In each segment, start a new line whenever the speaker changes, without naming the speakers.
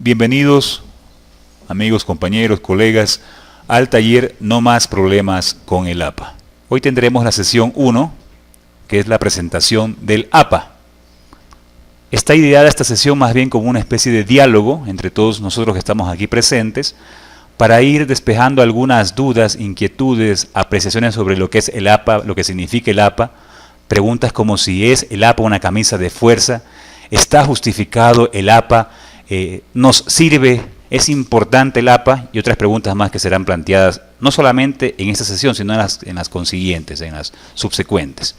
Bienvenidos, amigos, compañeros, colegas, al taller No Más Problemas con el APA. Hoy tendremos la sesión 1, que es la presentación del APA. Está ideada esta sesión más bien como una especie de diálogo entre todos nosotros que estamos aquí presentes, para ir despejando algunas dudas, inquietudes, apreciaciones sobre lo que es el APA, lo que significa el APA, preguntas como si es el APA una camisa de fuerza, está justificado el APA, nos sirve, es importante el APA, y otras preguntas más que serán planteadas no solamente en esta sesión, sino en las consiguientes, en las subsecuentes.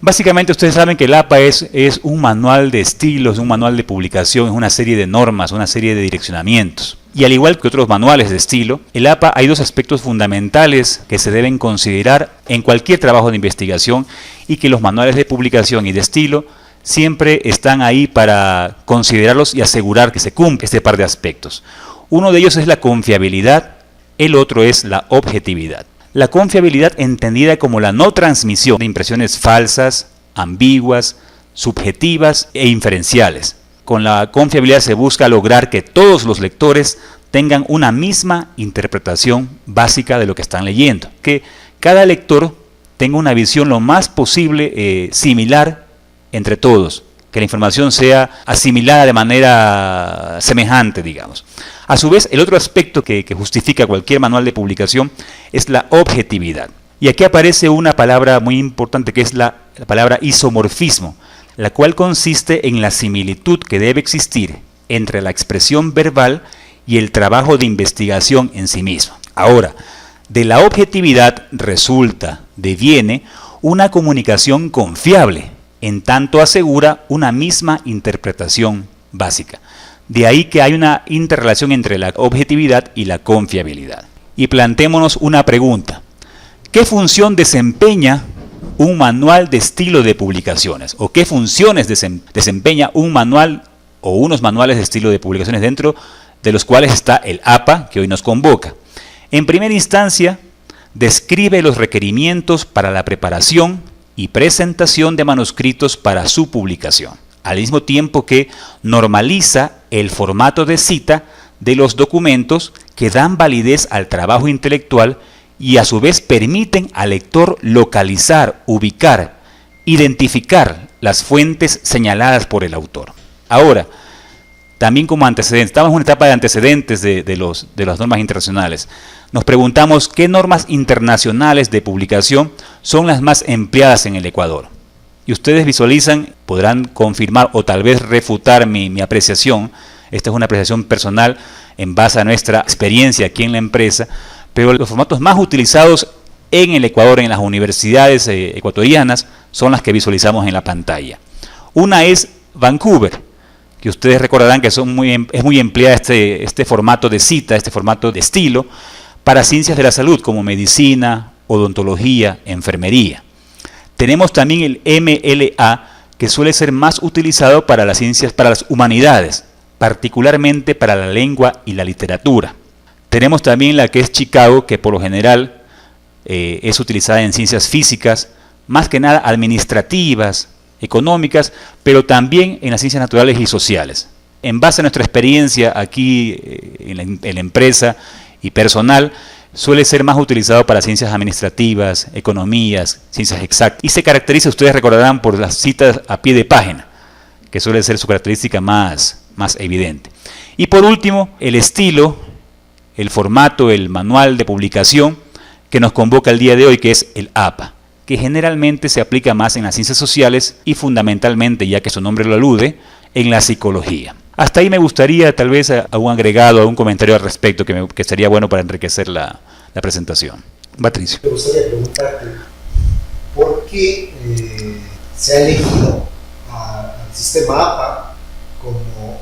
Básicamente ustedes saben que el APA es un manual de estilos, un manual de publicación, es una serie de normas, una serie de direccionamientos. Y al igual que otros manuales de estilo, el APA hay dos aspectos fundamentales que se deben considerar en cualquier trabajo de investigación y que los manuales de publicación y de estilo siempre están ahí para considerarlos y asegurar que se cumple este par de aspectos. Uno de ellos es la confiabilidad, el otro es la objetividad. La confiabilidad entendida como la no transmisión de impresiones falsas, ambiguas, subjetivas e inferenciales. Con la confiabilidad se busca lograr que todos los lectores tengan una misma interpretación básica de lo que están leyendo, que cada lector tenga una visión lo más posible similar entre todos, que la información sea asimilada de manera semejante, digamos. A su vez, el otro aspecto que justifica cualquier manual de publicación es la objetividad. Y aquí aparece una palabra muy importante que es la palabra isomorfismo, la cual consiste en la similitud que debe existir entre la expresión verbal y el trabajo de investigación en sí mismo. Ahora, de la objetividad deviene una comunicación confiable, en tanto asegura una misma interpretación básica. De ahí que hay una interrelación entre la objetividad y la confiabilidad. Y planteémonos una pregunta. ¿Qué función desempeña un manual de estilo de publicaciones? ¿O qué funciones desempeña un manual o unos manuales de estilo de publicaciones dentro de los cuales está el APA que hoy nos convoca? En primera instancia, describe los requerimientos para la preparación y presentación de manuscritos para su publicación, al mismo tiempo que normaliza el formato de cita de los documentos que dan validez al trabajo intelectual y a su vez permiten al lector localizar, ubicar, identificar las fuentes señaladas por el autor. Ahora, también como antecedentes, estamos en una etapa de antecedentes de las normas internacionales. Nos preguntamos qué normas internacionales de publicación son las más empleadas en el Ecuador. Y ustedes visualizan, podrán confirmar o tal vez refutar mi apreciación. Esta es una apreciación personal en base a nuestra experiencia aquí en la empresa, pero los formatos más utilizados en el Ecuador, en las universidades ecuatorianas, son las que visualizamos en la pantalla. Una es Vancouver, que ustedes recordarán que es muy empleada este formato de cita, este formato de estilo, para ciencias de la salud como medicina, odontología, enfermería. Tenemos también el MLA, que suele ser más utilizado para las ciencias, para las humanidades, particularmente para la lengua y la literatura. Tenemos también la que es Chicago, que por lo general es utilizada en ciencias físicas, más que nada administrativas, económicas, pero también en las ciencias naturales y sociales. En base a nuestra experiencia aquí en la empresa y personal, suele ser más utilizado para ciencias administrativas, economías, ciencias exactas, y se caracteriza, ustedes recordarán, por las citas a pie de página, que suele ser su característica más evidente. Y por último, el estilo, el formato, el manual de publicación que nos convoca el día de hoy, que es el APA, que generalmente se aplica más en las ciencias sociales y fundamentalmente, ya que su nombre lo alude, en la psicología. Hasta ahí me gustaría tal vez algún agregado, algún comentario al respecto que sería bueno para enriquecer la presentación. Patricio.
Me gustaría preguntarte, ¿por qué se ha elegido al sistema APA como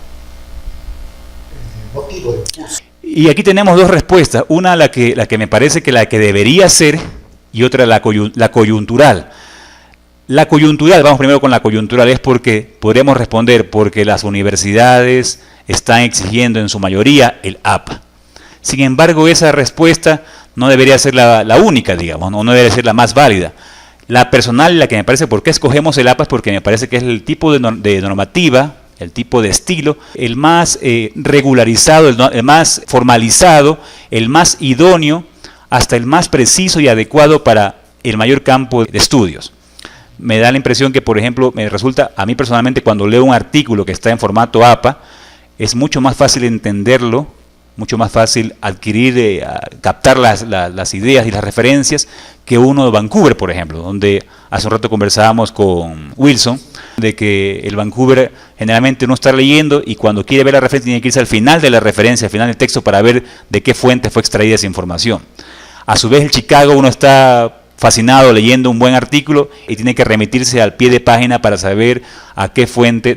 motivo de curso?
Y aquí tenemos dos respuestas, una la que me parece que la que debería ser y otra la coyuntural. La coyuntural, vamos primero con la coyuntural, es porque podríamos responder porque las universidades están exigiendo en su mayoría el APA. Sin embargo, esa respuesta no debería ser la única, digamos, no debería ser la más válida. La personal, la que me parece, ¿por qué escogemos el APA? Es porque me parece que es el tipo de normativa el tipo de estilo, el más regularizado, el más formalizado, el más idóneo, hasta el más preciso y adecuado para el mayor campo de estudios. Me da la impresión que, por ejemplo, me resulta, a mí personalmente, cuando leo un artículo que está en formato APA, es mucho más fácil entenderlo, mucho más fácil adquirir, captar las ideas y las referencias que uno de Vancouver, por ejemplo, donde hace un rato conversábamos con Wilson, de que el Vancouver generalmente uno está leyendo y cuando quiere ver la referencia tiene que irse al final de la referencia, al final del texto, para ver de qué fuente fue extraída esa información. A su vez, el Chicago, uno está fascinado leyendo un buen artículo y tiene que remitirse al pie de página para saber de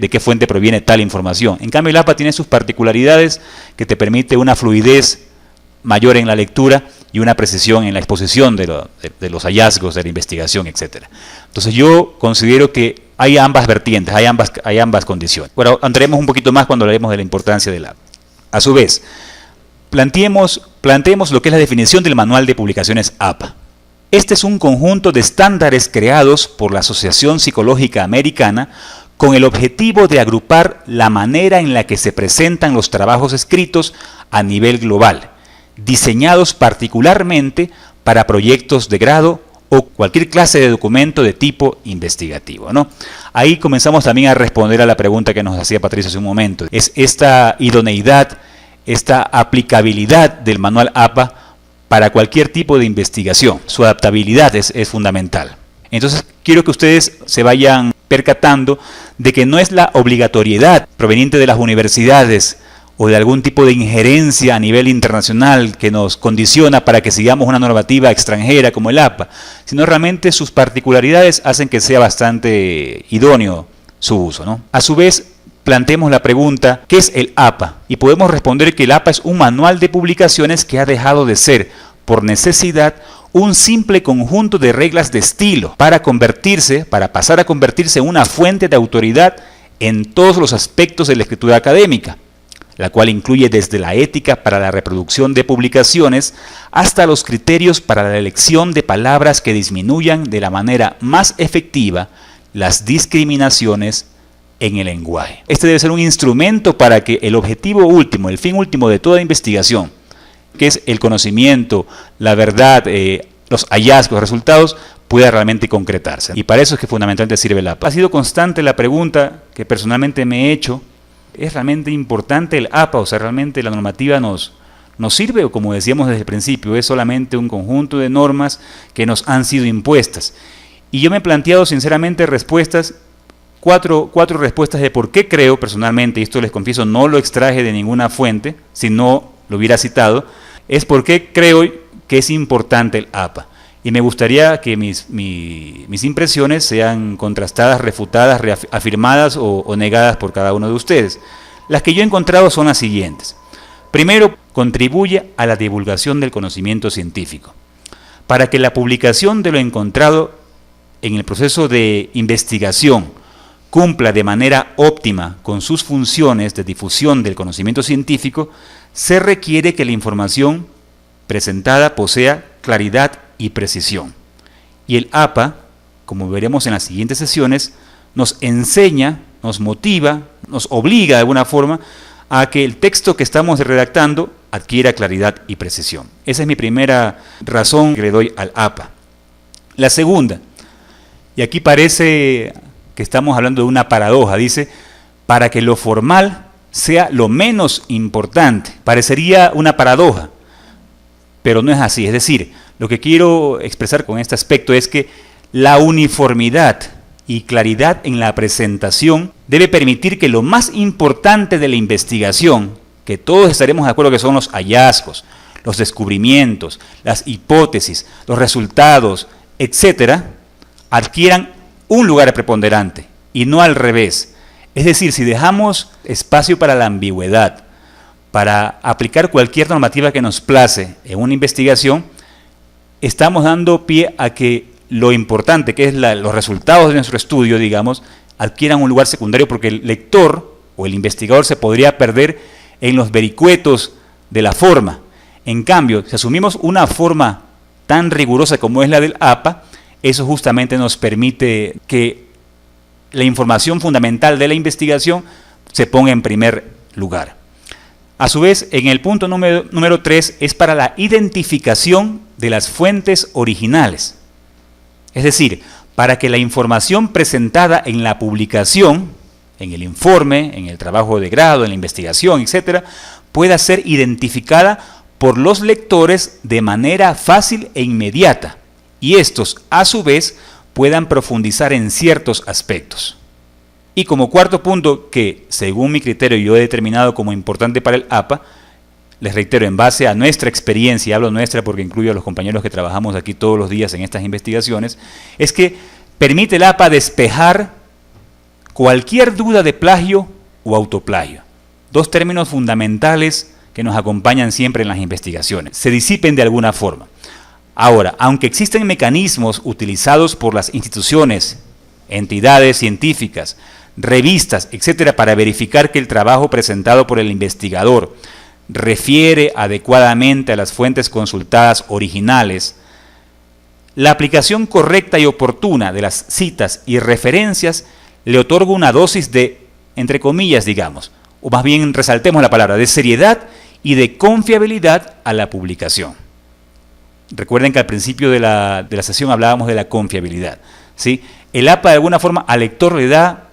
qué fuente proviene tal información. En cambio, el APA tiene sus particularidades que te permite una fluidez mayor en la lectura y una precisión en la exposición de los hallazgos de la investigación, etc. Entonces yo considero que hay ambas vertientes, hay ambas condiciones. Bueno, entraremos un poquito más cuando hablemos de la importancia del APA. A su vez, planteemos lo que es la definición del Manual de Publicaciones APA. Este es un conjunto de estándares creados por la Asociación Psicológica Americana con el objetivo de agrupar la manera en la que se presentan los trabajos escritos a nivel global, diseñados particularmente para proyectos de grado o cualquier clase de documento de tipo investigativo, ¿no? Ahí comenzamos también a responder a la pregunta que nos hacía Patricio hace un momento. Es esta idoneidad, esta aplicabilidad del manual APA para cualquier tipo de investigación. Su adaptabilidad es fundamental. Entonces, quiero que ustedes se vayan percatando de que no es la obligatoriedad proveniente de las universidades o de algún tipo de injerencia a nivel internacional que nos condiciona para que sigamos una normativa extranjera como el APA, sino realmente sus particularidades hacen que sea bastante idóneo su uso, ¿no? A su vez, planteemos la pregunta, ¿qué es el APA? Y podemos responder que el APA es un manual de publicaciones que ha dejado de ser, por necesidad, un simple conjunto de reglas de estilo para pasar a convertirse en una fuente de autoridad en todos los aspectos de la escritura académica, la cual incluye desde la ética para la reproducción de publicaciones hasta los criterios para la elección de palabras que disminuyan de la manera más efectiva las discriminaciones en el lenguaje. Este debe ser un instrumento para que el objetivo último, el fin último de toda investigación, que es el conocimiento, la verdad, los hallazgos, los resultados, pueda realmente concretarse. Y para eso es que fundamentalmente sirve el APA. Ha sido constante la pregunta que personalmente me he hecho, ¿es realmente importante el APA? O sea, ¿realmente la normativa nos sirve? O como decíamos desde el principio, es solamente un conjunto de normas que nos han sido impuestas. Y yo me he planteado sinceramente cuatro respuestas de por qué creo personalmente, y esto les confieso, no lo extraje de ninguna fuente, si no lo hubiera citado, es por qué creo que es importante el APA. Y me gustaría que mis impresiones sean contrastadas, refutadas, afirmadas o negadas por cada uno de ustedes. Las que yo he encontrado son las siguientes. Primero, contribuye a la divulgación del conocimiento científico. Para que la publicación de lo encontrado en el proceso de investigación cumpla de manera óptima con sus funciones de difusión del conocimiento científico, se requiere que la información presentada posea claridad y precisión. Y el APA, como veremos en las siguientes sesiones, nos enseña, nos motiva, nos obliga de alguna forma a que el texto que estamos redactando adquiera claridad y precisión. Esa es mi primera razón que le doy al APA. La segunda, y aquí parece que estamos hablando de una paradoja, dice, para que lo formal sea lo menos importante. Parecería una paradoja, pero no es así. Es decir, lo que quiero expresar con este aspecto es que la uniformidad y claridad en la presentación debe permitir que lo más importante de la investigación, que todos estaremos de acuerdo que son los hallazgos, los descubrimientos, las hipótesis, los resultados, etcétera, adquieran un lugar preponderante y no al revés. Es decir, si dejamos espacio para la ambigüedad, para aplicar cualquier normativa que nos place en una investigación, estamos dando pie a que lo importante, que es los resultados de nuestro estudio, digamos, adquieran un lugar secundario, porque el lector o el investigador se podría perder en los vericuetos de la forma. En cambio, si asumimos una forma tan rigurosa como es la del APA, eso justamente nos permite que la información fundamental de la investigación se ponga en primer lugar. A su vez, en el punto número 3 es para la identificación de las fuentes originales. Es decir, para que la información presentada en la publicación, en el informe, en el trabajo de grado, en la investigación, etcétera, pueda ser identificada por los lectores de manera fácil e inmediata, y estos, a su vez, puedan profundizar en ciertos aspectos. Y como cuarto punto, que según mi criterio yo he determinado como importante para el APA, les reitero, en base a nuestra experiencia, y hablo nuestra porque incluyo a los compañeros que trabajamos aquí todos los días en estas investigaciones, es que permite el APA despejar cualquier duda de plagio o autoplagio. Dos términos fundamentales que nos acompañan siempre en las investigaciones. Se disipen de alguna forma. Ahora, aunque existen mecanismos utilizados por las instituciones, entidades científicas, revistas, etcétera, para verificar que el trabajo presentado por el investigador refiere adecuadamente a las fuentes consultadas originales, la aplicación correcta y oportuna de las citas y referencias le otorga una dosis de, entre comillas, digamos, o más bien resaltemos la palabra, de seriedad y de confiabilidad a la publicación. Recuerden que al principio de la sesión hablábamos de la confiabilidad, ¿sí? El APA de alguna forma al lector le da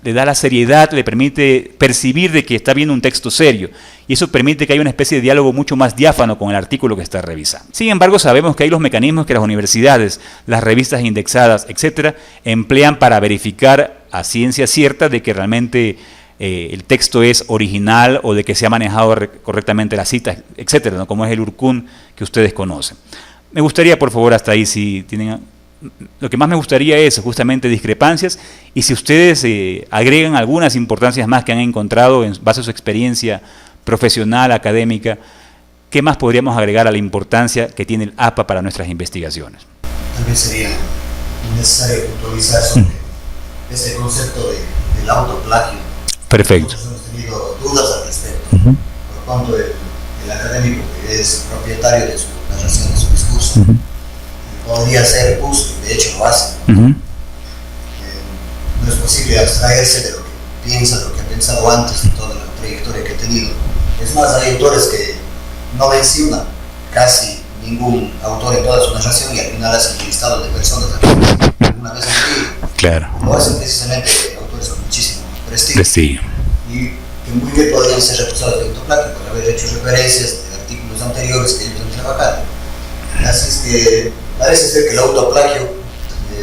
la seriedad, le permite percibir de que está viendo un texto serio, y eso permite que haya una especie de diálogo mucho más diáfano con el artículo que está revisando. Sin embargo, sabemos que hay los mecanismos que las universidades, las revistas indexadas, etcétera, emplean para verificar a ciencia cierta de que realmente el texto es original o de que se ha manejado correctamente las citas, etcétera, ¿no? Como es el URCUN que ustedes conocen. Me gustaría, por favor, hasta ahí, si tienen... Lo que más me gustaría es justamente discrepancias, y si ustedes agregan algunas importancias más que han encontrado en base a su experiencia profesional, académica, ¿qué más podríamos agregar a la importancia que tiene el APA para nuestras investigaciones?
Tal vez sería necesario puntualizar sobre este concepto del autoplagio.
Perfecto.
Nosotros hemos tenido dudas al respecto, por cuanto el académico que es propietario de su narración, de su discurso, podría ser justo, de hecho lo hace. No es posible abstraerse de lo que piensa, de lo que ha pensado antes, de toda la trayectoria que ha tenido. Es más, hay autores que no mencionan casi ningún autor en toda su narración y al final hacen un listado de personas que alguna vez han leído.
Claro.
Lo hacen precisamente autores con muchísimo prestigio. Y que muy bien podrían ser recusados de autoplagio por haber hecho referencias de artículos anteriores que ellos han trabajado. Así es que parece ser que el autoplagio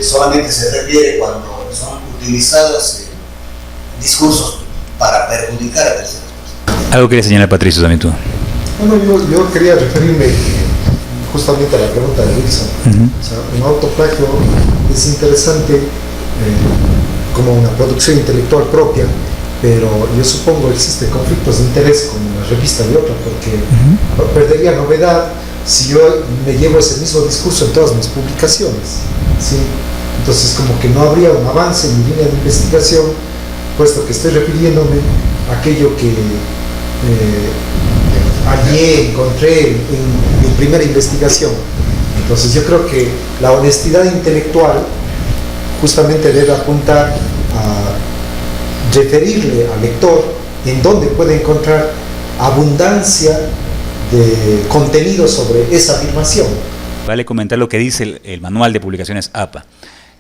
solamente se refiere cuando son utilizados discursos para perjudicar a terceras personas.
Algo quería señalar, Patricio, también tú.
Bueno, yo quería referirme justamente a la pregunta de Wilson. O sea, un autoplagio es interesante como una producción intelectual propia, pero yo supongo que existen conflictos de interés con una revista y otra, porque perdería novedad si yo me llevo ese mismo discurso en todas mis publicaciones, ¿sí? Entonces como que no habría un avance en mi línea de investigación, puesto que estoy refiriéndome a aquello que hallé, encontré en mi primera investigación. Entonces yo creo que la honestidad intelectual justamente debe apuntar a referirle al lector en dónde puede encontrar abundancia de contenido sobre esa afirmación.
Vale comentar lo que dice el manual de publicaciones APA.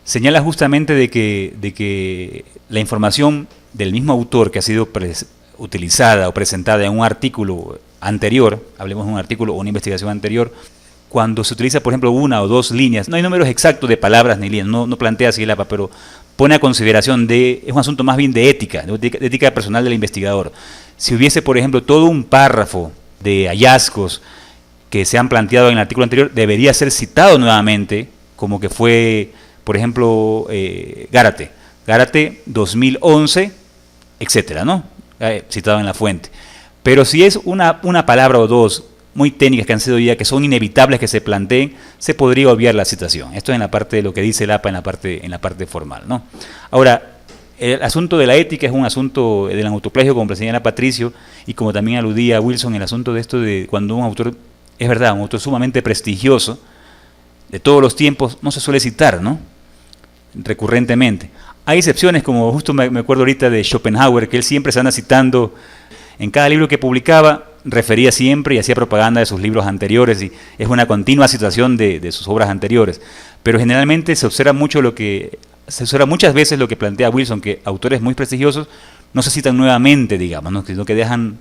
Señala justamente de que la información del mismo autor que ha sido utilizada o presentada en un artículo anterior, hablemos de un artículo o una investigación anterior, cuando se utiliza, por ejemplo, una o dos líneas, no hay números exactos de palabras ni líneas, no plantea así el APA, pero pone a consideración es un asunto más bien de ética personal del investigador. Si hubiese, por ejemplo, todo un párrafo de hallazgos que se han planteado en el artículo anterior, debería ser citado nuevamente, como que fue, por ejemplo, Gárate 2011, etcétera, ¿no? Citado en la fuente. Pero si es una palabra o dos muy técnicas que han sido ya, que son inevitables que se planteen, se podría obviar la citación. Esto es en la parte de lo que dice el APA en la parte formal, ¿no? Ahora, el asunto de la ética es un asunto del autoplagio, como señala Patricio, y como también aludía Wilson, el asunto de esto de cuando un autor, es verdad, un autor sumamente prestigioso, de todos los tiempos, no se suele citar, ¿no? Recurrentemente. Hay excepciones, como justo me acuerdo ahorita de Schopenhauer, que él siempre se anda citando, en cada libro que publicaba, refería siempre y hacía propaganda de sus libros anteriores, y es una continua citación de sus obras anteriores. Pero generalmente se observa muchas veces lo que plantea Wilson, que autores muy prestigiosos no se citan nuevamente, digamos, ¿no? Sino que dejan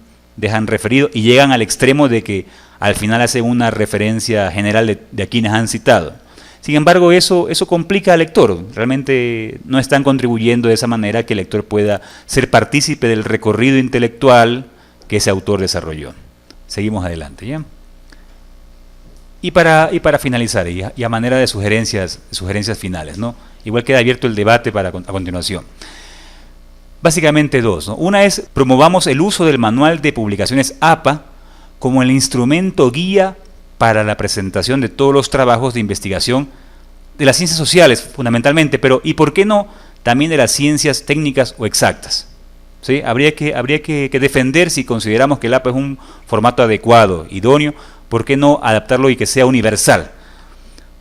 referido y llegan al extremo de que al final hacen una referencia general de a quienes han citado. Sin embargo, eso complica al lector. Realmente no están contribuyendo de esa manera que el lector pueda ser partícipe del recorrido intelectual que ese autor desarrolló. Seguimos adelante, ¿ya? Y para finalizar, y a manera de sugerencias finales, ¿no? Igual queda abierto el debate a continuación. Básicamente dos, ¿no? Una es, promovamos el uso del manual de publicaciones APA como el instrumento guía para la presentación de todos los trabajos de investigación de las ciencias sociales, fundamentalmente, pero ¿y por qué no también de las ciencias técnicas o exactas? ¿Sí? Habría que defender, si consideramos que el APA es un formato adecuado, idóneo, ¿por qué no adaptarlo y que sea universal?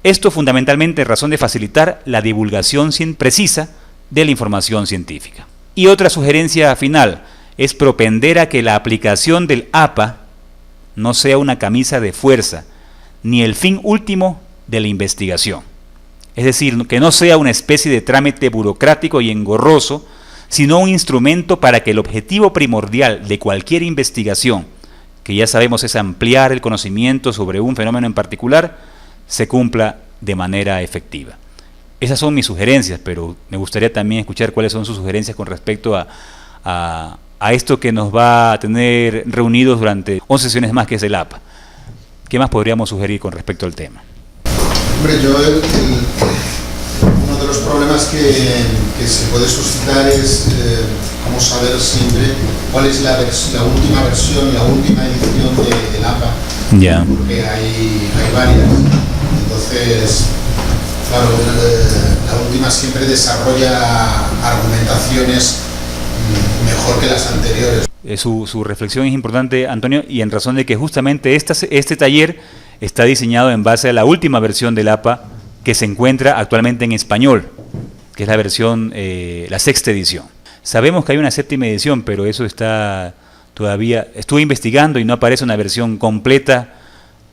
Esto fundamentalmente en razón de facilitar la divulgación precisa de la información científica. Y otra sugerencia final es propender a que la aplicación del APA no sea una camisa de fuerza, ni el fin último de la investigación. Es decir, que no sea una especie de trámite burocrático y engorroso, sino un instrumento para que el objetivo primordial de cualquier investigación, que ya sabemos es ampliar el conocimiento sobre un fenómeno en particular, se cumpla de manera efectiva. Esas son mis sugerencias, pero me gustaría también escuchar cuáles son sus sugerencias con respecto a esto que nos va a tener reunidos durante 11 sesiones más, que es el APA. ¿Qué más podríamos sugerir con respecto al tema?
Hombre, uno de los problemas que se puede suscitar es cómo saber siempre cuál es la última versión, la última edición del APA.
Ya.
Porque hay varias. Entonces, claro, la última siempre desarrolla argumentaciones mejor que las anteriores.
Su reflexión es importante, Antonio, y en razón de que justamente este taller está diseñado en base a la última versión del APA que se encuentra actualmente en español, que es la versión, la sexta edición. Sabemos que hay una séptima edición, pero eso está todavía, estuve investigando y no aparece una versión completa,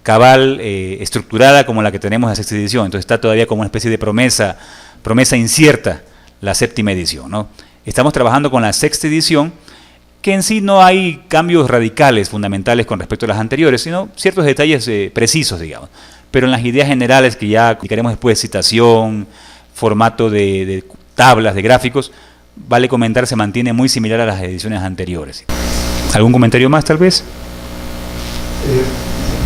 cabal, estructurada como la que tenemos en la sexta edición. Entonces está todavía como una especie de promesa incierta la séptima edición, ¿no? Estamos trabajando con la sexta edición, que en sí no hay cambios radicales, fundamentales con respecto a las anteriores, sino ciertos detalles precisos, digamos. Pero en las ideas generales, que ya explicaremos después, citación, formato de tablas, de gráficos, vale comentar, se mantiene muy similar a las ediciones anteriores. ¿Algún comentario más, tal vez?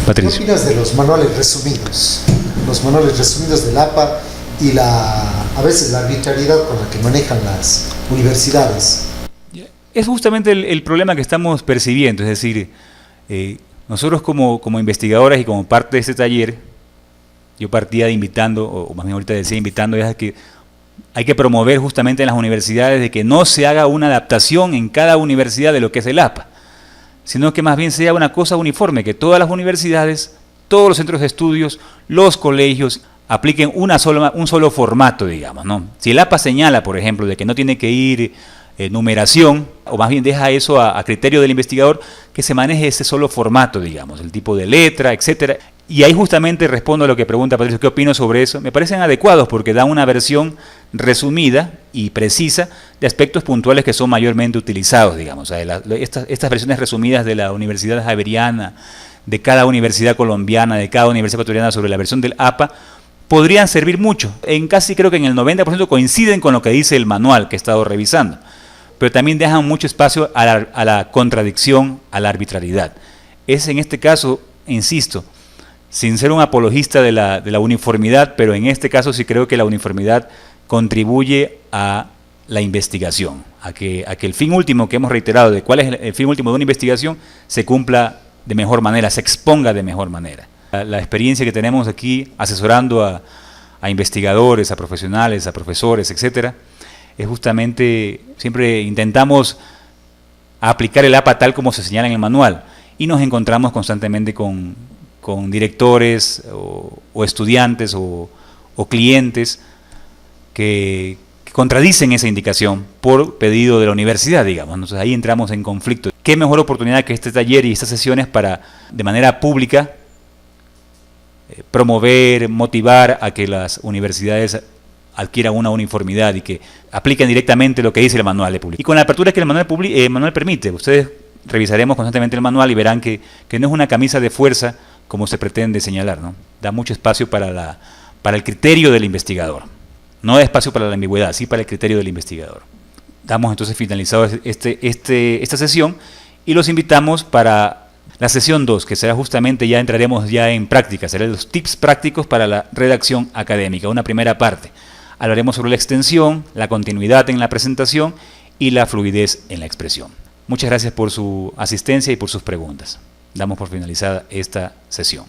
Patricio.
¿Qué opinas de los manuales resumidos? Los manuales resumidos del APA y a veces la arbitrariedad con la que manejan las universidades.
Es justamente el problema que estamos percibiendo, es decir, nosotros como investigadores y como parte de este taller, yo partía invitando, o más bien ahorita decía invitando, es que hay que promover justamente en las universidades de que no se haga una adaptación en cada universidad de lo que es el APA, sino que más bien sea una cosa uniforme, que todas las universidades, todos los centros de estudios, los colegios, apliquen un solo formato, digamos, ¿no? Si el APA señala, por ejemplo, de que no tiene que ir numeración, o más bien deja eso a criterio del investigador, que se maneje ese solo formato, digamos, el tipo de letra, etcétera. Y ahí justamente respondo a lo que pregunta Patricio, ¿qué opino sobre eso? Me parecen adecuados porque dan una versión resumida y precisa de aspectos puntuales que son mayormente utilizados, digamos. O sea, estas versiones resumidas de la Universidad Javeriana, de cada universidad colombiana, de cada universidad ecuatoriana sobre la versión del APA, podrían servir mucho. Creo que en el 90% coinciden con lo que dice el manual que he estado revisando, pero también dejan mucho espacio a la contradicción, a la arbitrariedad. Es en este caso, insisto, sin ser un apologista de la uniformidad, pero en este caso sí creo que la uniformidad contribuye a la investigación, a que el fin último que hemos reiterado de cuál es el fin último de una investigación se cumpla de mejor manera, se exponga de mejor manera. La experiencia que tenemos aquí asesorando a investigadores, a profesionales, a profesores, etcétera, es justamente, siempre intentamos aplicar el APA tal como se señala en el manual, y nos encontramos constantemente con directores o estudiantes o clientes que contradicen esa indicación por pedido de la universidad, digamos. Entonces ahí entramos en conflicto. ¿Qué mejor oportunidad que este taller y estas sesiones para, de manera pública, promover, motivar a que las universidades adquieran una uniformidad y que apliquen directamente lo que dice el manual de publicidad? Y con la apertura que el manual permite, ustedes revisaremos constantemente el manual y verán que no es una camisa de fuerza como se pretende señalar, ¿no? Da mucho espacio para el criterio del investigador. No da espacio para la ambigüedad, sí para el criterio del investigador. Damos entonces finalizado esta sesión y los invitamos para la sesión 2, que será justamente, ya entraremos ya en práctica, serán los tips prácticos para la redacción académica, una primera parte. Hablaremos sobre la extensión, la continuidad en la presentación y la fluidez en la expresión. Muchas gracias por su asistencia y por sus preguntas. Damos por finalizada esta sesión.